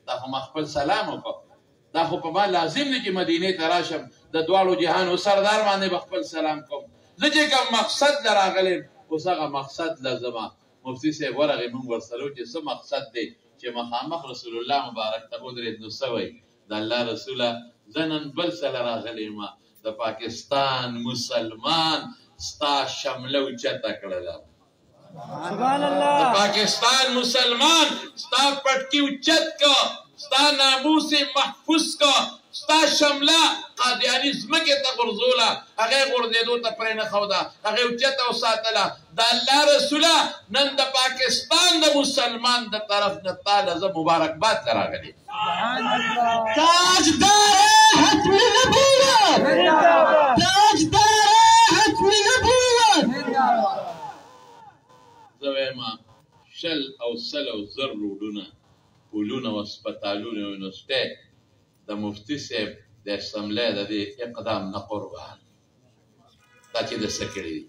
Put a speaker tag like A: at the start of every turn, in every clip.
A: دا خو ما خپل سلام وکړ دا خو په ما لازم دی چې مدینې ته راشم د دواړو جهانو سردار باندې به خپل سلام کوم زه چې کوم مقصد له راغلی اوس هغه مقصد له زما مفتي صاحب ورغې مونږ ورسره و چې څه مقصد دی چې مخامخ رسول الله مبارک ته ودرېد نو څه وایي د الله رسوله زه نن بل څه له راغلی یم د پاکستان مسلمان ستا شمله اوچته کړله
B: سبحان الله
A: د پاکستان مسلمان ستا پټکی اوچت کا ستا ناموس محفوظ کا ستا شمله قادیاني ځمکې ته غورځوله هغې غورځېدو ته پرې نه ښوده هغې اوچته وساتله د الله رسوله نن د پاکستان د مسلمان د طرف نه تا له زه مبارکباد ته راغلی
B: تاجدار حتم نبوت تاجدار حتم نبوت
A: زه وایم شل او سل او زر روډونه پولونه او هسپتالونه او یونیورسټۍ د مفتي صاحب د اسمبلی د دې اقدام نه قربان دا چې د څه کړي دي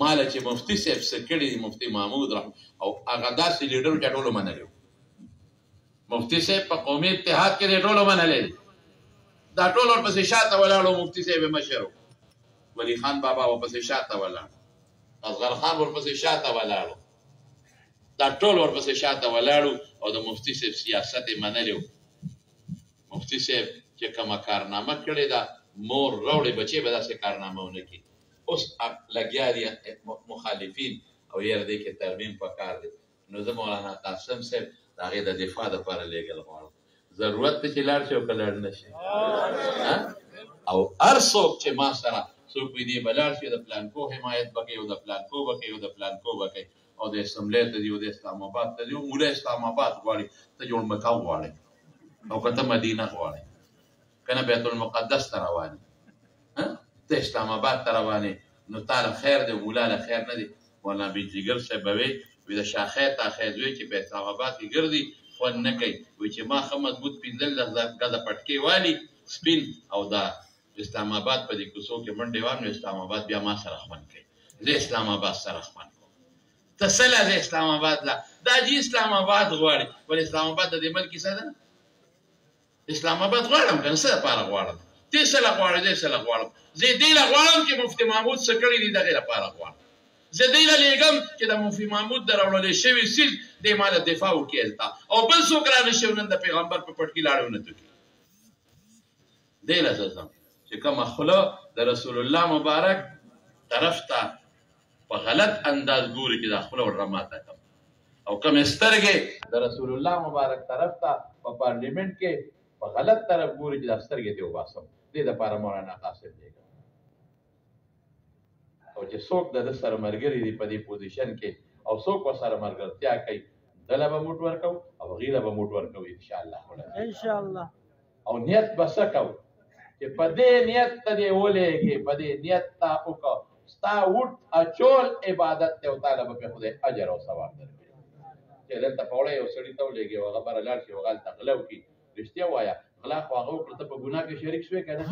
A: ما له چې مفتي صاحب څه کړي دي مفتي محمود او هغه داسې لیډر چې ټولو منلی مفتي صاحب په قومي اتحاد کې د ټولو منلی دي دا ټول ورپسې شاته ولاړو مفتي صاحب یې مشر و ولي خان بابا ورپسې شاته ولاړ اصغر خان ورپسې شاته ولاړو دا ټول ورپسې شاته ولاړو او د مفتي صاحب سیاست یې منلی و مفتي صاحب چې کومه کارنامه کړې ده مور راوړې بچې به داسې کارنامه ونه کړي اوس لګیا دي مخالفین او یاره دې کې ترمیم پکار دی نو زه مولانا قاسم صاحب د هغې د دفاع دپاره لېږل غواړم ضرورت دی چې لاړ شي او که لاړ نه شي او هر څوک چې ما سره څوک وي دې به لاړ شي د پلانکو حمایت به کوي او د پلانکو به کوي او د پلانکو به کوي او د اسمبلی ته ځي او د اسلام آباد ته ځي او مولا اسلام آباد غواړي ته جوړ مکاو غواړي او که ته مدینه غواړې که نه بیت المقدس ته روانې ته اسلام آباد ته روانې نو تا له خیر دی مولا له خیر نه دی مولانا بن جګر صاحب به وایي د شاخۍ تاخۍ زوی چې په اسلام آباد کې ګرځي خوند نه کوي وایي چې ما ښه مضبوط پنځلس ګزه پټکې والي سپین او دا اسلام آباد په دې کوڅو کې منډې وام نو اسلام آباد بیا ما سره خوند کوي زه اسلام آباد سره خوند کوم ته څه له زه اسلام آباد له دا جي اسلام آباد غواړي ولې اسلام آباد د دې ملک کیسه ده اسلام آباد غواړم که نه څه دپاره غواړم دې څه له غواړې دې څه له غواړم زه دې له غواړم چې مفتي محمود څه کړي دي د هغې لپاره غواړم زه دې له لېږم چې د مفتي محمود د راوړلی شوي سیل دې ما له دفاع وکړي هلته او بل څوک رانه شي نن د پیغمبر په پټکي لاړې ونه توکي دې له زه ځم چې کومه خوله د رسول الله مبارک طرف ته په غلط انداز ګوري چې دا خوله ور راماته کړم او کومې سترګې د رسول الله مبارک طرف ته په پارلیمنټ کې په غلط طرف ګوري چې دا سترګې دې وباسم دې دپاره مولانا قاسم لېږم او چې څوک د ده سره ملګري دي په دې پوزیشن کې او څوک ورسره ملګرتیا کوي دله به موټ ورکوو او هغې له به موټ ورکوو انشاءالله
B: انشاءالله
A: او نیت به څه کوو چې په دې نیت ته دې ولېږې په دې نیت ته وکړه ستا وټ اچول عبادت دی او تاله به پرې خدای اجر او ثواب درکړي چې دلته په وړه یو سړي ته ولېږې او هغه بره لاړ شي او هغه هلته غله وکړي رښتیا ووایه غلا خو هغه وکړه ته په ګناه کې شریک شوې که نه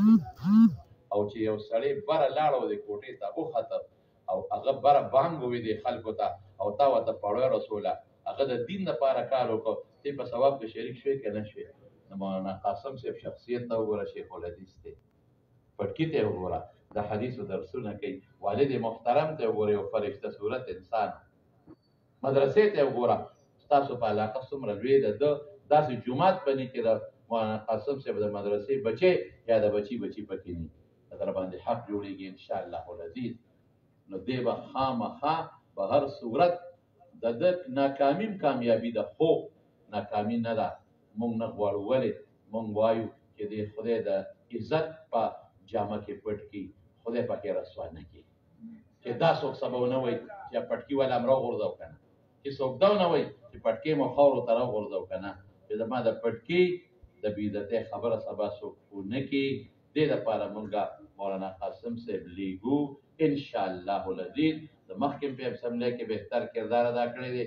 A: او چې یو سړی بره لاړ او د کوټې ته وخته او هغه بره بانګ وویلې خلکو ته او تا ورته پړوی رسوله هغه د دین دپاره کار وکړو ته په ثواب کې شریک شوې که نه شوې د مولانا قاسم صاحب شخصیت ته وګوره شیخ الحدیث دی پټکي ته وګوره د حدیثو درسونه کوي والد محترم ته وګوره یو فرشته صورت انسان مدرسې ته وګوره ستاسو په علاقه څومره لوی ده ده داسې جومات بني چې د مولانا قاسم صاحب د مدرسې بچی یا د بچي پکې نه در باندې حق جوړېږي انشاءالله العزیز نو دی به خامخا به هر صورت د ده ناکامي کامیابي ده خو ناکامي نه ده مونږ نه غواړو ولې مونږ وایو چې د خدای د عزت په جامه کې پټ کړي خدای پکې رسوا نه کړي چې دا څوک سبا ونه وایي چې پټکي والا هم راوغورځو که نه چې څوک دا ونه وایي چې پټکي مو خاورو ته راوغورځو که نه چې زما د پټکي د بېعزتۍ خبره سبا څوک ونه کړي دې دپاره مونږ مولانا قاسم صاحب لیږو انشاءالله العزیز د مخکې په اسمبلی کې بهتر کردار ادا کړی دی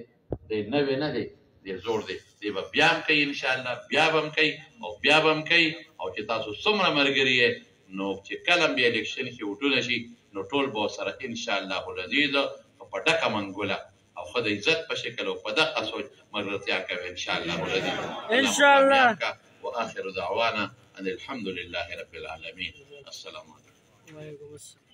A: دی نوی نه دی دی زوړ دی دی به بیا هم کوي انشاءالله بیا به هم کوي او بیا به هم کوي او چې تاسو څومره ملګري یې نو چې کله هم بیا الیکشن کې وټونه شي نو ټول به ورسره انشاءالله العزیز په ډکه منګوله او خو د عزت په شکل او په دغه سوچ ملګرتیا کوي ان شاء الله ولدي
B: ان شاء الله.
A: واخر دعوانا ان الحمد لله رب العالمين. السلام عليكم.
B: وعليكم السلام.